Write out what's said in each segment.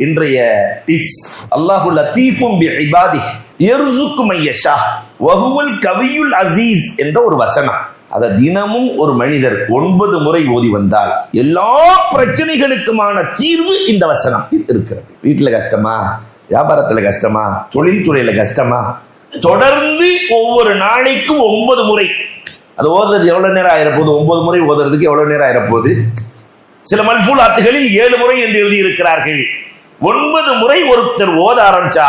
இன்றைய டிப்ஸ். அல்லாஹு லத்தீஃபும் பிஇபாதிஹி யர்ஸுகு மன் யஷா வஹுவல் கவியுல் அஸீஸ் என்ற ஒரு வசனம். அதை தினமும் ஒரு மனிதர் 9 முறை ஓதி வந்தால் எல்லா பிரச்சனைகளுக்குமான தீர்வு இந்த வசனம் இருக்கிறது. வீட்டுல கஷ்டமா, வியாபாரத்துல கஷ்டமா, தொழில்துறையில கஷ்டமா, தொடர்ந்து ஒவ்வொரு நாளைக்கும் 9 முறை அது ஓதுறது எவ்வளவு நேரம் ஆயிரப்போகுது? 9 முறை ஓதுறதுக்கு எவ்வளவு நேரம் ஆயிரப்போகுது? சில மல்ஃபூலாத்துகளில் 7 முறை என்று எழுதி இருக்கிறார்கள். 9 முறை ஒருத்தர் ஓத ஆரம்பிச்சா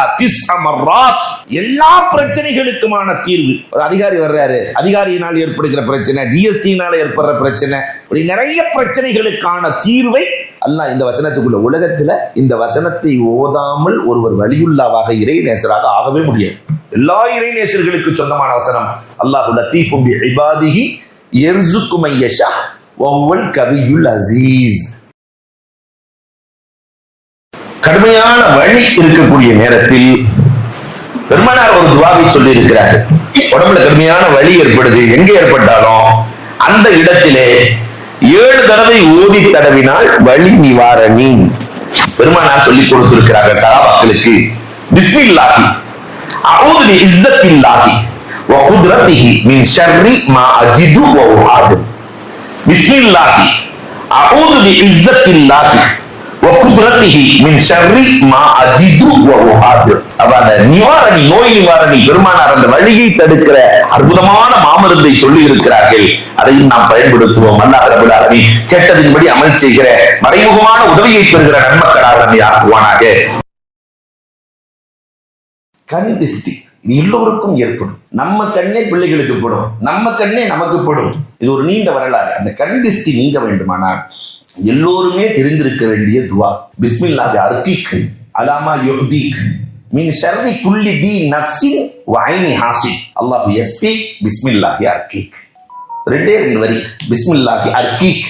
எல்லா பிரச்சனைகளுக்குமான தீர்வு. ஒரு அதிகாரி வர்றாரு, அதிகாரியினால் ஏற்படுகிற பிரச்சனை, ஜிஎஸ்டியினால ஏற்படுற பிரச்சனை, இப்படி நிறைய பிரச்சனைகளுக்கான தீர்வை அல்லாஹ் இந்த வசனத்துக்குள்ள. உலகத்துல இந்த வசனத்தை ஓதாமல் ஒருவர் வலியுல்லாவாக இறைநேசராக ஆகவே முடியாது. எல்லா இறைநேசர்களுக்கு சொந்தமான வசனம். அல்லாஹு லத்தீஃபும் பிஇபாதிஹி யர்ஸுகு மன் யஷா வஹுவல் கவியுல் அஸீஸ். கடுமையான வலி இருக்கக்கூடிய நேரத்தில் பெருமானார் ஒரு துஆவை சொல்லி இருக்கிறார். உடம்புல கடுமையான வலி ஏற்படுது, எங்க ஏற்பட்டாலும் அந்த இடத்திலே 7 தடவை ஓதி தடவினால் வலி நிவாரணி. பெருமானார் சொல்லி கொடுத்திருக்கிறார்கள் சஹாபாக்களுக்கு. பிஸ்மில்லாஹி அஊது பிஇஸ்ஸத்தில்லாஹி வ குத்ரத்திஹி மின் ஷர்ரி மா அஜிது வ உஹாது. பிஸ்மில்லாஹி அஊது பிஇஸ்ஸத்தில்லாஹி வ குத்ரத்திஹி மின் ஷர்ரி மா அஜிது வ உஹாது. அந்த நிவாரணி, நோய் நிவாரணி, பெருமானார் அந்த வலியை தடுக்கிற அற்புதமான மாமருந்தை சொல்லி இருக்கிறார்கள். அதையும் நாம் பயன்படுத்துவோம். அல்லாஹ் ரப்பல் ஆலமீன் கேட்டதின்படி அமல் செய்கிற மறைமுகமான உதவியை பெறுகிற நன்மக்களாக நம்மை ஆக்குவானாக. கண் திஷ்டி இது எல்லோருக்கும் ஏற்படும். நம்ம கண்ணே பிள்ளைகளுக்கு படும், நம்ம கண்ணே நமக்கு படும். இது ஒரு நீண்ட வரலாறு. அந்த கண் திஷ்டி நீங்க வேண்டுமானால் எல்லோருமே தெரிந்திருக்க வேண்டிய துஆ பிஸ்மில்லாஹி அர்கீக் அலாமா யுஹ்தீக் மின் ஷர்ரி குல்லி தி நஃப்ஸின் வ ஐனி ஹாசித். அல்லாஹு யஸ்ஃபீக் பிஸ்மில்லாஹி அர்கீக். 2 வரி. பிஸ்மில்லாஹி அர்கீக்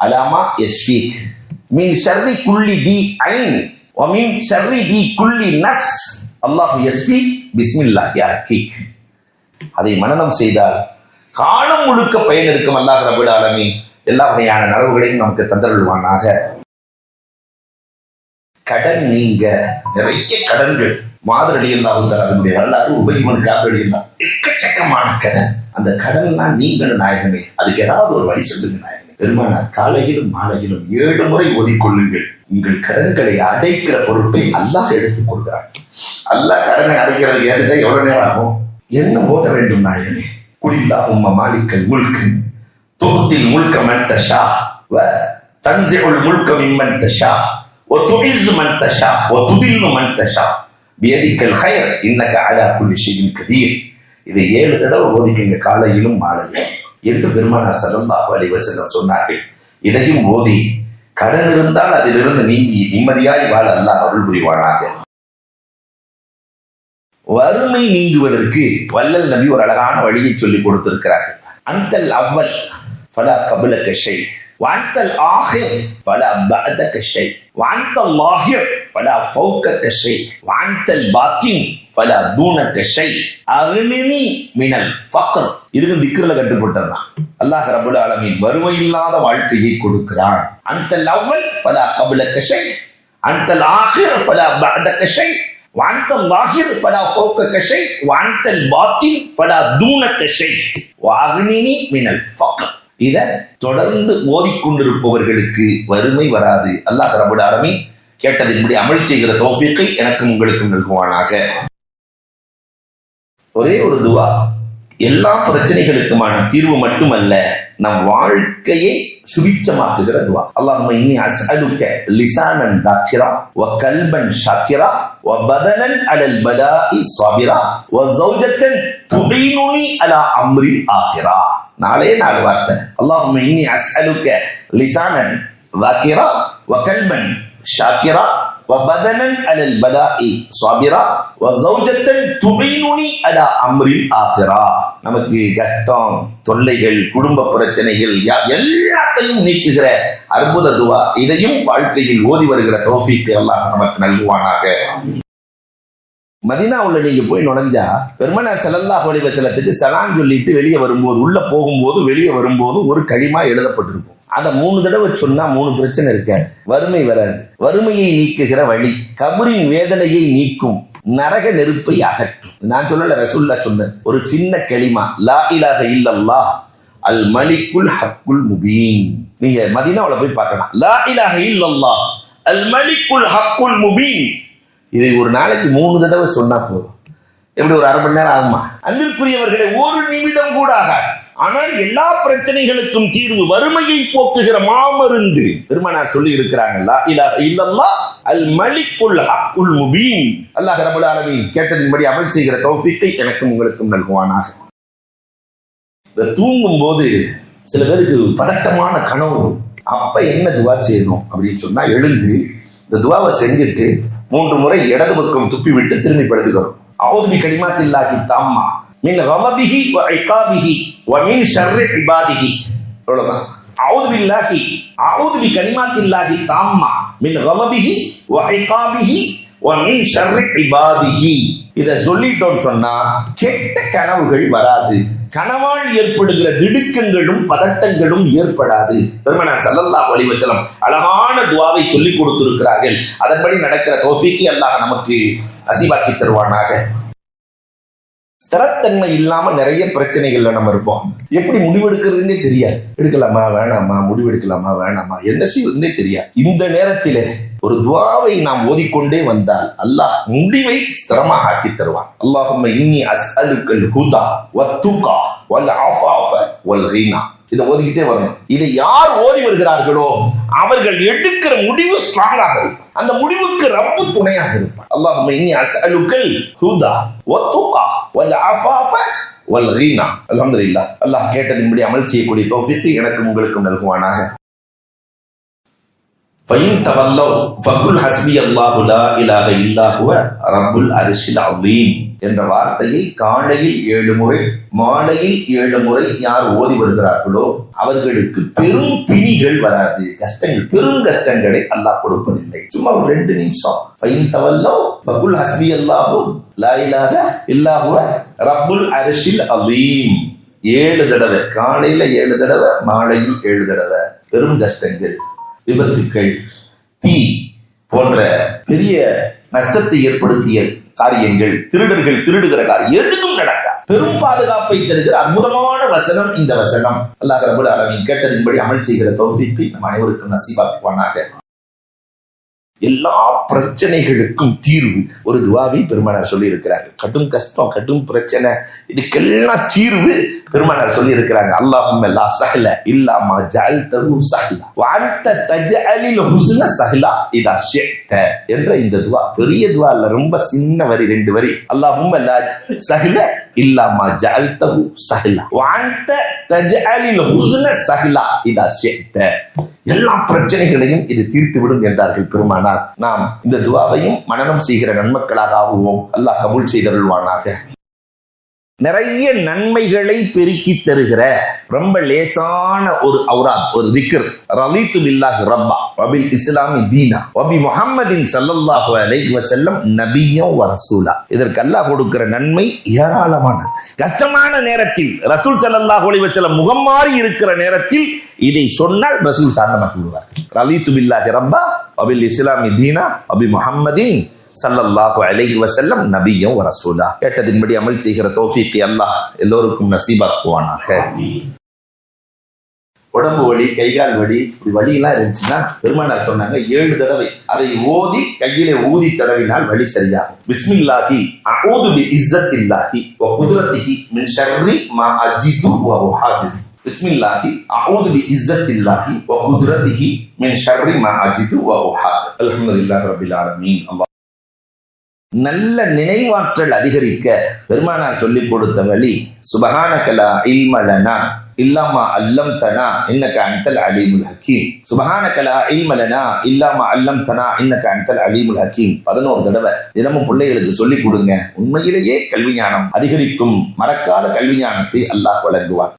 அலாமா யஸ்ஃபீக் மின் ஷர்ரி குல்லி தி ஐன் வ மின் ஷர்ரி தி குல்லி நஃப்ஸ். அல்லாஹு யஸ்ஃபீக் பிஸ்மில்லாஹி அர்கீக். அதை மனனம் செய்தால் காலம் முழுக்க பயன் இருக்கும். அல்லாஹ் ரப்பல் ஆலமீன் எல்லா வகையான நலவுகளையும் நமக்கு தந்தருள்வானாக. கடன் நீங்க நிறைய கடன்கள். மாதர் ரலியல்லாஹு தஆலா அவருடைய வரலாறு, உபைமன் கஅப் ரலியல்லாஹு, எக்கச்சக்கமான கடன். அந்த கடன்லாம் நீங்களும் நாயகமே, அதுக்கு ஏதாவது ஒரு வழி சொல்லுங்க நாயகமே. பெருமானார் காலையிலும் மாலையிலும் 7 முறை ஓதிக்கொள்ளுங்கள். உங்கள் கடன்களை அடைக்கிற பொறுப்பை அல்லாஹ் எடுத்துக் கொள்கிறான். அல்லாஹ் கடனை அடைக்கிறதுக்கு ஏதுங்க எவ்வளவு நேரம் ஆகும்? என்ன ஓத வேண்டும் நாயகமே? குலில்லாஹும்ம மாலிக்கல் முல்க் துத்தில் முல்க மன் தஷா வ தன்ஸிஉல் முல்க மிம்மன் தஷா வ துஇஸ்ஸு மன் தஷா வ துதில்லு மன் தஷா பியதிக்கல் கைர் இன்னக அலா குல்லி ஷைஇன் கதீர். இதை 7 தடவை ஓதிக்கங்க காலையிலும் மாலையிலும் என்று பெருமானார் ஸல்லல்லாஹு அலைஹி வஸல்லம் சொன்னார்கள். இதையும் ஓதி கடன் இருந்தால் அதிலிருந்து நீங்கி நிம்மதியாய் வாழ அல்லாஹ் அருள் புரிவானாக. வறுமை நீங்குவதற்கு வல்லல் நபி ஒரு அழகான வழியை சொல்லி கொடுத்திருக்கிறார்கள். அன்தல் அவ்வல் ஃபலா கபலக ஷை வஅன்தல் ஆஹிர் ஃபலா பஅதக ஷை வஅன்தல் லாஹிர் ஃபலா ஃபௌகக ஷை வஅன்தல் பாத்தின் ஃபலா தூனக ஷை அக்னினி மினல் ஃபக்ர். இதுக்கு திக்ருல கட்டுப்பட்டதுதான். அல்லாஹ் ரப்பல் ஆலமீன் வறுமை இல்லாத வாழ்க்கையை கொடுக்கிறான். அன்தல் அவ்வல் ஃபலா கபலக ஷை அன்தல் ஆஹிர் ஃபலா பஅதக ஷை وأنت الظاهر فلا فوقك شيء وأنت الباطن فلا دونك شيء وأغنني من الفقر. இத தொடர்ந்து ஓதிக்கொண்டிருப்பவர்களுக்கு வறுமை வராது. அல்லாஹ் ரப்பல் ஆலமீன் கேட்டதின்படி அமல் செய்கிற தௌஃபீக்கை எனக்கும் உங்களுக்கும் நல்குவானாக. ஒரே ஒரு துஆ எல்லா பிரச்சனைகளுக்குமான தீர்வு மட்டுமல்ல, நம் வாழ்க்கையை சுபிட்சமாக்குகிற துஆ. அல்லாஹும்ம இன்னி அஸ்அலுக லிசானன் தாக்கிரா வ கல்பன் ஷாக்கிரா வ பதனன் அலல் பலாஇ ஸாபிரா வ ஸௌஜத்தன் துஈனுனி அலா அம்ரில் ஆகிரா. 4 வார்த்தை. அல்லாஹும்ம இன்னி அஸ்அலுக லிசானன் தாக்கிரா வ கல்பன் ஷாக்கிரா வ பதனன் அலல் பலாஇ ஸாபிரா வ ஸௌஜத்தன் துஈனுனி அலா அம்ரில் ஆகிரா. நமக்கு கஷ்டம், தொல்லைகள், குடும்ப பிரச்சனைகள் எல்லாத்தையும் நீக்குகிற அற்புத துஆ. இதையும் வாழ்க்கையில் ஓதி வருகிற தௌஃபீக் அல்லாஹ் நமக்கு நல்குவானாக. மதீனாவுல நீங்க போய் நுழைஞ்சா பெருமானார் ஸல்லல்லாஹு அலைஹி வஸல்லத்துக்கு சலாம் சொல்லிட்டு வெளியே வரும்போது, உள்ள போகும்போது வெளியே வரும்போது ஒரு கலிமா எழுதப்பட்டிருக்கும். அதை 3 தடவை சொன்னா 3 பிரச்சனை இருக்காது. வறுமை வராது. வறுமையை நீக்குகிற வழி, கபரின் வேதனையை நீக்கும், நரக நெருப்பை அகற்றும். நான் சொல்லல, ரசூலுல்லாஹ் சொன்ன ஒரு சின்ன கலிமா, லா இலாஹ இல்லல்லாஹ் அல் மலிக்குல் ஹக்குல் முபீன். நீங்க மதீனாவுல போய் பார்க்கலாம், லா இலாஹ இல்லல்லாஹ் அல் மலிக்குல் ஹக்குல் முபீன். இதை ஒரு நாளைக்கு 3 தடவை சொன்னா போதும். எப்படி ஒரு அரை மணி நேரம் ஆகுமா? அன்பிற்குரியவர்களே, 1 நிமிடம் கூட ஆகாது. ஆனால் எல்லா பிரச்சனைகளுக்கும் தீர்வு, வறுமையை போக்குகிற மாமருந்து பெருமானார் சொல்லி இருக்கிறாங்க, லா இலாஹ இல்லல்லாஹ் அல் மலிக்குல் ஹக்குல் முபீன். அல்லாஹ் ரப்பல் ஆலமீன் கேட்டதின்படி அமல் செய்கிற தௌஃபீக்கை எனக்கும் உங்களுக்கும் நல்குவானாக. தூங்கும் போது சில பேருக்கு பதட்டமான கனவு. அப்ப என்ன துவா செய்யணும் அப்படின்னு சொன்னா, எழுந்து இந்த துவாவை செஞ்சுட்டு 3 முறை இடது பக்கம் துப்பி விட்டு திரும்பி படுத்துக்கிறோம். அஊது பி கலிமாத்தில்லாஹி தாம்மா மின் கலபிஹி வ இகாபிஹி வ மின் ஷர்ரி இபாதிஹி. அவ்வளவுதான். அஊது பி கலிமாத்தில்லாஹி தாம்மா மின் கலபிஹி வ இகாபிஹி வ மின் ஷர்ரி இபாதிஹி. இத சொல்லிட்டோம் சொன்னா கெட்ட கனவுகள் வராது, கனவால் ஏற்படுகிற திடுக்கங்களும் பதட்டங்களும் ஏற்படாது. பெருமானார் ஸல்லல்லாஹு அலைஹி வஸல்லம் அழகான துஆவை சொல்லி கொடுத்திருக்கிறார்கள். அதன்படி நடக்கிற தௌஃபீக்கை அல்லாஹ் நமக்கு நசீபாக்கி தருவானாக. ஸ்திரத்தன்மை இல்லாம நிறைய பிரச்சனைகள்ல நம்ம இருப்போம். எப்படி முடிவெடுக்கிறதுன்னே தெரியாது. எடுக்கலாமா வேணாமா, முடிவெடுக்கலாமா வேணாமா, என்ன செய்வதுன்னே தெரியாது. இந்த நேரத்திலே ஒரு துஆவை நாம் ஓதிக்கொண்டே வந்தால் அல்லாஹ் முடிவை ஸ்திரமாக ஆக்கி தருவான். அல்லாஹும்ம இன்னி அஸ்அலுக்கல் ஹுதா வத்துகா வல் ஆஃபாஃப வல் கினா. இதை ஓதிக்கிட்டே வரணும். இதை யார் ஓதி வருகிறார்களோ அவர்கள் எடுக்கிற முடிவு ஸ்ட்ராங்காக இருக்கும். அந்த முடிவுக்கு ரப்பு துணையாக இருப்பான். அல்லாஹும்ம இன்னி அஸ்அலுக்கல் ஹுதா வத்துகா வல் ஆஃபாஃப வல் கினா. அல்ஹம்துலில்லாஹ். அல்லாஹ் கேட்டதின்படி அமல் செய்யக்கூடிய தௌஃபீக்கை எனக்கும் உங்களுக்கும் நல்குவானாக. ஃபைன் தவல்லவ் ஃபகுல் ஹஸ்பி அல்லாஹு லா இலாஹ இல்லா ஹுவ ரப்புல் அர்ஷில் அஸீம் என்ற வார்த்தையை காலையில் 7 முறை, மாலையில் 7 முறை யார் ஓதி வருகிறார்களோ அவர்களுக்கு பெரும் பிணிகள் வராது. கஷ்டங்கள், பெரும் கஷ்டங்களை அல்லாஹ் கொடுப்பதில்லை. சும்மா ஒரு 2 நிமிஷம். ஃபைன் தவல்லவ் ஃபகுல் ஹஸ்பி அல்லாஹு லா இலாஹ இல்லா ஹுவ ரப்புல் அர்ஷில் அஸீம். 7 தடவை, காலையில 7 தடவை, மாலையில் 7 தடவை. பெரும் கஷ்டங்கள், விபத்துக்கள், தீ போன்ற பெரிய நஷ்டத்தை ஏற்படுத்திய காரியங்கள், திருடர்கள் திருடுகிற காரியம் எதுவும் நடக்க பெரும் பாதுகாப்பை தருகிற அற்புதமான வசனம் இந்த வசனம். அல்லாஹ் ரப்பல் ஆலமீன் கேட்டதின்படி அமல் செய்கிற தௌஃபீக்கை நம் அனைவருக்கும் நசீபாக்குவானாக. எல்லா பிரச்சனைகளுக்கும் தீர்வு ஒரு துஆவை பெருமானார் சொல்லி இருக்கிறார்கள். கடும் கஷ்டம், கடும் பிரச்சனை, இதுக்கெல்லாம் தீர்வு பெருமானார் சொல்லி இருக்கிறாங்க. அல்லாஹும்ம லா சஹ்ல இல்லா மா ஜஅல்தஹு சஹ்லா வ அன்த தஜஅலில் ஹுஸ்ன சஹ்லா இதா ஷிஅத என்ற இந்த துஆ பெரிய துஆ இல்ல, ரொம்ப சின்ன வரி, 2 வரி. அல்லாஹும்ம லா சஹ்ல இல்லா மா ஜஅல்தஹு சஹ்லா வ அன்த தஜஅலில் ஹுஸ்ன சஹ்லா இதா ஷிஅத. எல்லா பிரச்சனைகளையும் இது தீர்த்து விடும் என்றார்கள் பெருமானார். நாம் இந்த துஆவையும் மனனம் செய்கிற நன்மக்களாக ஆகுவோம். அல்லாஹ் கபூல் செய்தருள்வானாக. நிறைய நன்மைகளை பெருக்கி தருகிற ரொம்ப லேசான ஒரு ஔராத், ஒரு திக்ர். ரலீது பில்லாஹி ரப்பா வபில் இஸ்லாமி தீனா வபி முஹம்மதின் ஸல்லல்லாஹு அலைஹி வஸல்லம் நபிய்யன் வ ரசூலா. இதற்கு அல்லாஹ் கொடுக்கிற நன்மை ஏராளமானது. கஷ்டமான நேரத்தில் ரசூல் ஸல்லல்லாஹு அலைஹி வஸல்லம் முகம் மாறி இருக்கிற நேரத்தில் இதை சொன்னால் ரசூல் சாந்தமாக விடுவார். ரலீது பில்லாஹி ரப்பா வபில் இஸ்லாமி தீனா வபி முஹம்மதின் ஸல்லல்லாஹு அலைஹி வஸல்லம் நபிய்யன் வ ரசூலா. கேட்டதின்படி அமல் செய்கிற தௌஃபீக்கை அல்லாஹ் எல்லோருக்கும் நசீபாக்குவானாக. உடம்பு வலி, கைகால் வலி, இப்படி வலி எல்லாம் இருந்துச்சுன்னா பெருமானார் சொன்னாங்க 7 தடவை அதை ஓதி கையிலே ஊதி தடவினால் வலி சரியாகும். பிஸ்மில்லாஹி அஊது பி இஸ்ஸத்தில்லாஹி வ குத்ரத்திஹி மின் ஷர்ரி மா அஜிது வ உஹாதிர். பிஸ்மில்லாஹி அஊது பி இஸ்ஸத்தில்லாஹி வ குத்ரத்திஹி மின் ஷர்ரி மா அஜிது வ உஹாதிர். அல்ஹம்துலில்லாஹி ரப்பில் ஆலமீன். நல்ல நினைவாற்றல் அதிகரிக்க பெருமானார் சொல்லிக் கொடுத்த வழி, சுபஹானக லா இல்ம லனா இல்லா மா அல்லம்தனா இன்னக அன்தல் அலீமுல் ஹக்கீம். சுபஹானக லா இல்ம லனா இல்லா மா அல்லம்தனா இன்னக அன்தல் அலீமுல் ஹக்கீம் 11 தடவை தினமும் பிள்ளைகளுக்கு சொல்லிக் கொடுங்க. உண்மையிலேயே கல்வி ஞானம் அதிகரிக்கும். மறக்காத கல்வி ஞானத்தை அல்லாஹ் வழங்குவான்.